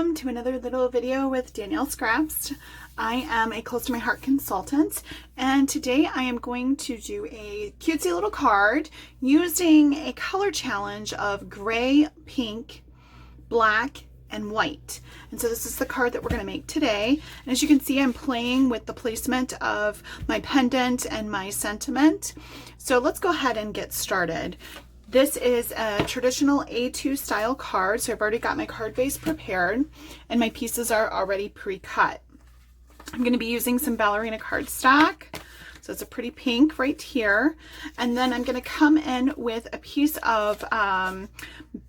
welcome to another little video with Danielle Scraps. I am a Close to My Heart consultant, and today I am going to do a cutesy little card using a color challenge of gray, pink, black, and white. And so this is the card that we're going to make today. And as you can see, I'm playing with the placement of my pendant and my sentiment. So let's go ahead and get started. This is a traditional A2 style card, so I've already got my card base prepared and my pieces are already pre-cut. I'm going to be using some ballerina cardstock, so it's a pretty pink right here, and then I'm going to come in with a piece of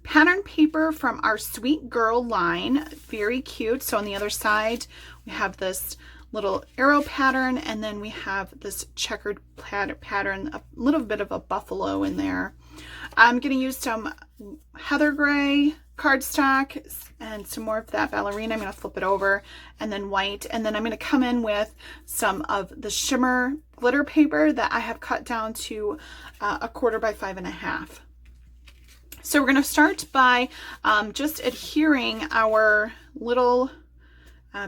pattern paper from our Sweet Girl line. Very cute. So on the other side we have this little arrow pattern, and then we have this checkered pattern, a little bit of a buffalo in there. I'm going to use some heather gray cardstock and some more of that ballerina. I'm going to flip it over, and then white, and then I'm going to come in with some of the shimmer glitter paper that I have cut down to 1/4 by 5.5. So we're going to start by just adhering our little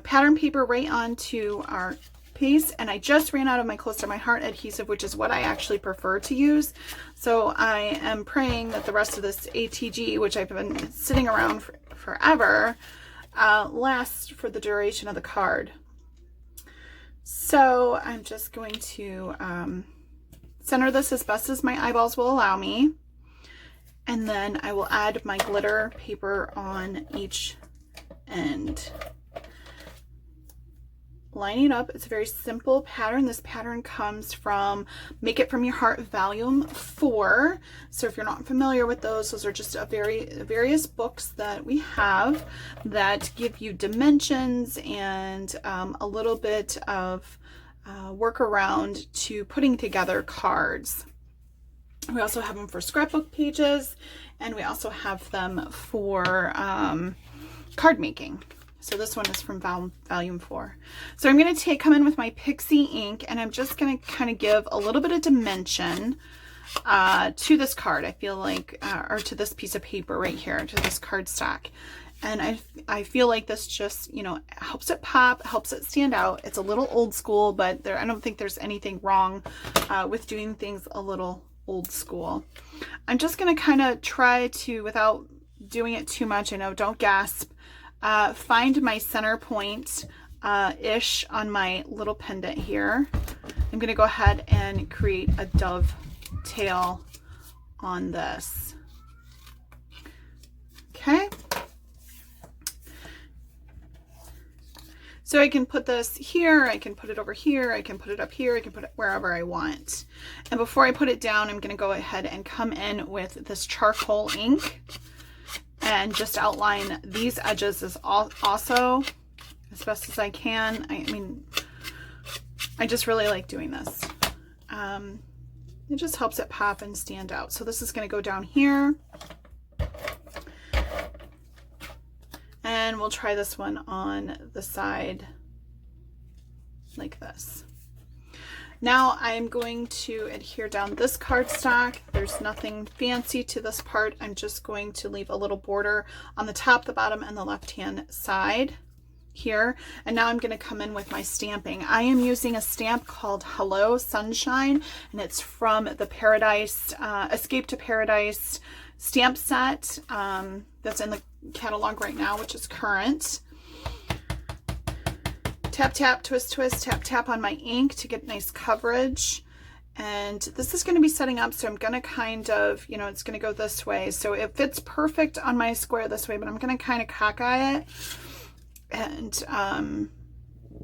pattern paper right onto our piece, and I just ran out of my Close to My Heart adhesive, which is what I actually prefer to use. So I am praying that the rest of this ATG, which I've been sitting around for forever, lasts for the duration of the card. So I'm just going to center this as best as my eyeballs will allow me, and then I will add my glitter paper on each end. Lining up. It's a very simple pattern. This pattern comes from Make It From Your Heart Volume 4. So if you're not familiar with those are just various books that we have that give you dimensions and a little bit of workaround to putting together cards. We also have them for scrapbook pages, and we also have them for card making. So this one is from volume 4. So I'm going to come in with my Pixie ink, and I'm just going to kind of give a little bit of dimension to this card. I feel like, or to this piece of paper right here, to this cardstock. And I feel like this just, you know, helps it pop, helps it stand out. It's a little old school, but I don't think there's anything wrong with doing things a little old school. I'm just going to kind of try to, without doing it too much, I know, don't gasp, find my center point ish on my little pendant here. I'm going to go ahead and create a dovetail on this. Okay. So I can put this here, I can put it over here, I can put it up here, I can put it wherever I want. And before I put it down, I'm going to go ahead and come in with this charcoal ink and just outline these edges as also as best as I can. I mean, I just really like doing this. It just helps it pop and stand out. So this is going to go down here. And we'll try this one on the side like this. Now I'm going to adhere down this cardstock. There's nothing fancy to this part. I'm just going to leave a little border on the top, the bottom, and the left-hand side here. And now I'm going to come in with my stamping. I am using a stamp called Hello Sunshine, and it's from the Paradise, Escape to Paradise stamp set that's in the catalog right now, which is current. Tap, tap, twist, twist, tap, tap on my ink to get nice coverage. And this is going to be setting up, so I'm going to kind of, you know, it's going to go this way. So it fits perfect on my square this way, but I'm going to kind of cockeye it and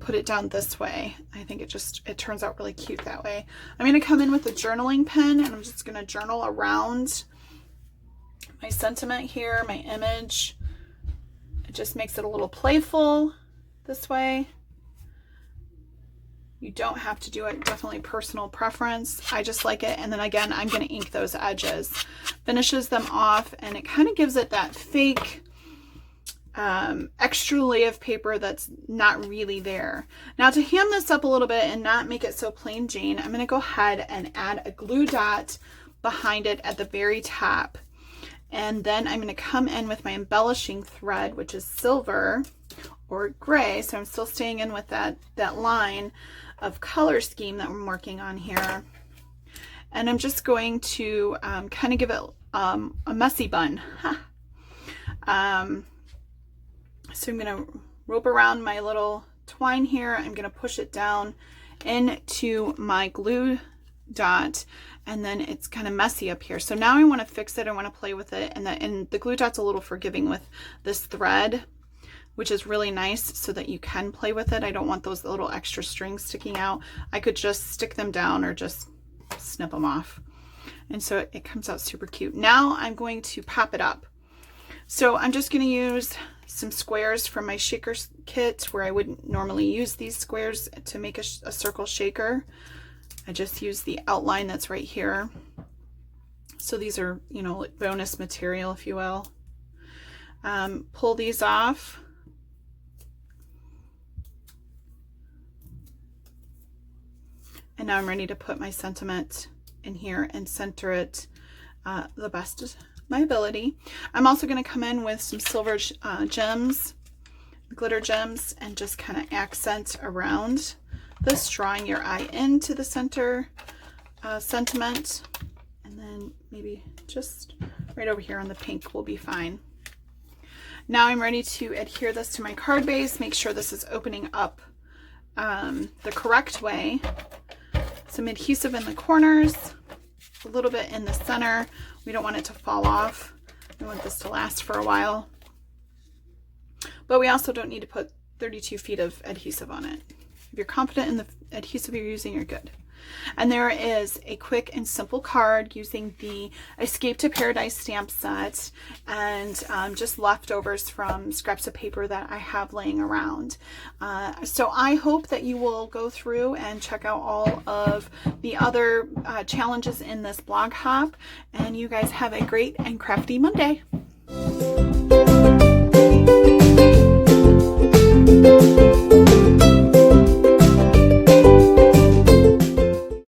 put it down this way. I think it turns out really cute that way. I'm going to come in with a journaling pen, and I'm just going to journal around my sentiment here, my image. It just makes it a little playful this way. You don't have to do it, definitely personal preference. I just like it. And then again, I'm going to ink those edges, finishes them off, and it kind of gives it that fake extra lay of paper that's not really there. Now to ham this up a little bit and not make it so plain Jane, I'm going to go ahead and add a glue dot behind it at the very top. And then I'm going to come in with my embellishing thread, which is silver, or gray. So I'm still staying in with that line of color scheme that I'm working on here. And I'm just going to kind of give it a messy bun. So I'm going to rope around my little twine here. I'm going to push it down into my glue dot, and then it's kind of messy up here. So now I want to fix it. I want to play with it, and the glue dot's a little forgiving with this thread, which is really nice so that you can play with it. I don't want those little extra strings sticking out. I could just stick them down or just snip them off. And so it comes out super cute. Now I'm going to pop it up. So I'm just going to use some squares from my shaker kit where I wouldn't normally use these squares to make a circle shaker. I just use the outline that's right here. So these are, you know, like bonus material, if you will. Pull these off. And now I'm ready to put my sentiment in here and center it the best of my ability. I'm also going to come in with some silver gems, glitter gems, and just kind of accent around this, drawing your eye into the center sentiment. And then maybe just right over here on the pink will be fine. Now I'm ready to adhere this to my card base. Make sure this is opening up the correct way. Some adhesive in the corners, a little bit in the center. We don't want it to fall off. We want this to last for a while. But we also don't need to put 32 feet of adhesive on it. If you're confident in the adhesive you're using, you're good. And there is a quick and simple card using the Escape to Paradise stamp set and just leftovers from scraps of paper that I have laying around. So I hope that you will go through and check out all of the other challenges in this blog hop, and you guys have a great and crafty Monday.